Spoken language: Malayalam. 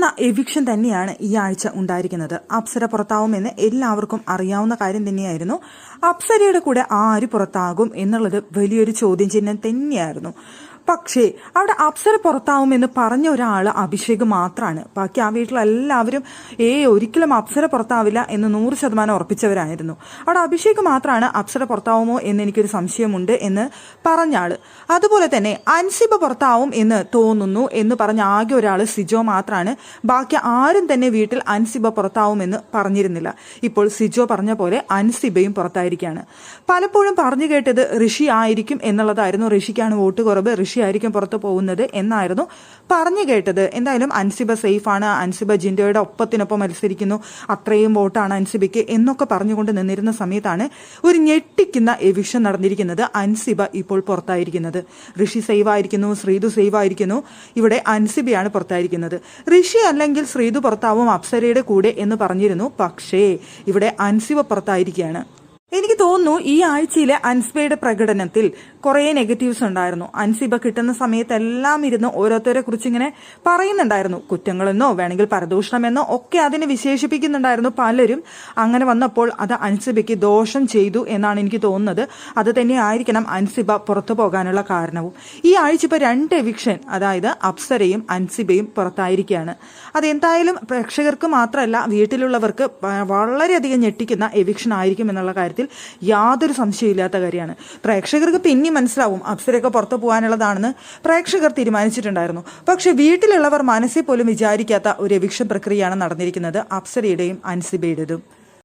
ഞെട്ടിക്കുന്ന എവിക്ഷൻ തന്നെയാണ് ഈ ആഴ്ച ഉണ്ടായിരിക്കുന്നത്. അപ്സര പുറത്താവുമെന്ന് എല്ലാവർക്കും അറിയാവുന്ന കാര്യം തന്നെയായിരുന്നു. അപ്സരയുടെ കൂടെ ആര് പുറത്താകും എന്നുള്ളത് വലിയൊരു ചോദ്യം ചിഹ്നം തന്നെയായിരുന്നു. പക്ഷേ അവിടെ അപ്സര പുറത്താവുമെന്ന് പറഞ്ഞ ഒരാൾ അഭിഷേക് മാത്രമാണ്. ബാക്കി ആ വീട്ടിലെല്ലാവരും ഒരിക്കലും അപ്സര പുറത്താവില്ല എന്ന് 100% ഉറപ്പിച്ചവരായിരുന്നു. അവിടെ അഭിഷേക് മാത്രമാണ് അപ്സര പുറത്താവുമോ എന്ന് എനിക്കൊരു സംശയമുണ്ട് എന്ന് പറഞ്ഞ ആള്. അതുപോലെ തന്നെ അൻസിബ പുറത്താവും എന്ന് തോന്നുന്നു എന്ന് പറഞ്ഞ ആകെ ഒരാൾ സിജോ മാത്രമാണ്. ബാക്കി ആരും തന്നെ വീട്ടിൽ അൻസിബ പുറത്താവുമെന്ന് പറഞ്ഞിരുന്നില്ല. ഇപ്പോൾ സിജോ പറഞ്ഞ പോലെ അൻസിബയും പുറത്തായിരിക്കുകയാണ്. പലപ്പോഴും പറഞ്ഞു കേട്ടത് ഋഷി ആയിരിക്കും എന്നുള്ളതായിരുന്നു. ഋഷിക്കാണ് വോട്ട് കുറവ്, ഋഷി ആയിരിക്കും പുറത്തു പോകുന്നത് എന്നായിരുന്നു പറഞ്ഞു കേട്ടത്. എന്തായാലും അൻസിബ സേഫാണ്, അൻസിബ ജിൻഡോയുടെ ഒപ്പത്തിനൊപ്പം മത്സരിക്കുന്നു, അത്രയും വോട്ടാണ് അൻസിബയ്ക്ക് എന്നൊക്കെ പറഞ്ഞുകൊണ്ട് നിന്നിരുന്ന സമയത്താണ് ഒരു ഞെട്ടിക്കുന്ന എവിക്ഷൻ നടന്നിരിക്കുന്നത്. അൻസിബ ഇപ്പോൾ പുറത്തായിരിക്കുന്നത്. ഋഷി സേവ് ആയിരിക്കുന്നു, ശ്രീതു സേവ് ആയിരിക്കുന്നു. ഇവിടെ അൻസിബയാണ് പുറത്തായിരിക്കുന്നത്. ഋഷി അല്ലെങ്കിൽ ശ്രീതു പുറത്താവും അപ്സരയുടെ കൂടെ എന്ന് പറഞ്ഞിരുന്നു. പക്ഷേ ഇവിടെ അൻസിബ പുറത്തായിരിക്കുകയാണ്. എനിക്ക് തോന്നുന്നു ഈ ആഴ്ചയിലെ അൻസിബയുടെ പ്രകടനത്തിൽ കുറേ നെഗറ്റീവ്സ് ഉണ്ടായിരുന്നു. അൻസിബ കിട്ടുന്ന സമയത്തെല്ലാം ഇരുന്ന് ഓരോരുത്തരെ കുറിച്ച് ഇങ്ങനെ പറയുന്നുണ്ടായിരുന്നു. കുറ്റങ്ങളെന്നോ വേണമെങ്കിൽ പരദൂഷണമെന്നോ ഒക്കെ അതിനെ വിശേഷിപ്പിക്കുന്നുണ്ടായിരുന്നു പലരും. അങ്ങനെ വന്നപ്പോൾ അത് അൻസിബയ്ക്ക് ദോഷം ചെയ്തു എന്നാണ് എനിക്ക് തോന്നുന്നത്. അത് തന്നെ ആയിരിക്കണം അൻസിബ പുറത്തു പോകാനുള്ള കാരണവും. ഈ ആഴ്ച ഇപ്പോൾ 2 എവിക്ഷൻ, അതായത് അപ്സരയും അൻസിബയും പുറത്തായിരിക്കുകയാണ്. അതെന്തായാലും പ്രേക്ഷകർക്ക് മാത്രമല്ല വീട്ടിലുള്ളവർക്ക് വളരെയധികം ഞെട്ടിക്കുന്ന എവിക്ഷൻ ആയിരിക്കും എന്നുള്ള കാര്യത്തിൽ യാതൊരു സംശയമില്ലാത്ത കാര്യമാണ്. പ്രേക്ഷകർക്ക് പിന്നെ മനസ്സിലാവും അപ്സരയൊക്കെ പുറത്തു പോകാനുള്ളതാണെന്ന് പ്രേക്ഷകർ തീരുമാനിച്ചിട്ടുണ്ടായിരുന്നു. പക്ഷെ വീട്ടിലുള്ളവർ മനസ്സിൽ പോലും വിചാരിക്കാത്ത ഒരു എവിക്ഷൻ പ്രക്രിയയാണ് നടന്നിരിക്കുന്നത് അപ്സരയുടെയും അൻസിബയുടേതും.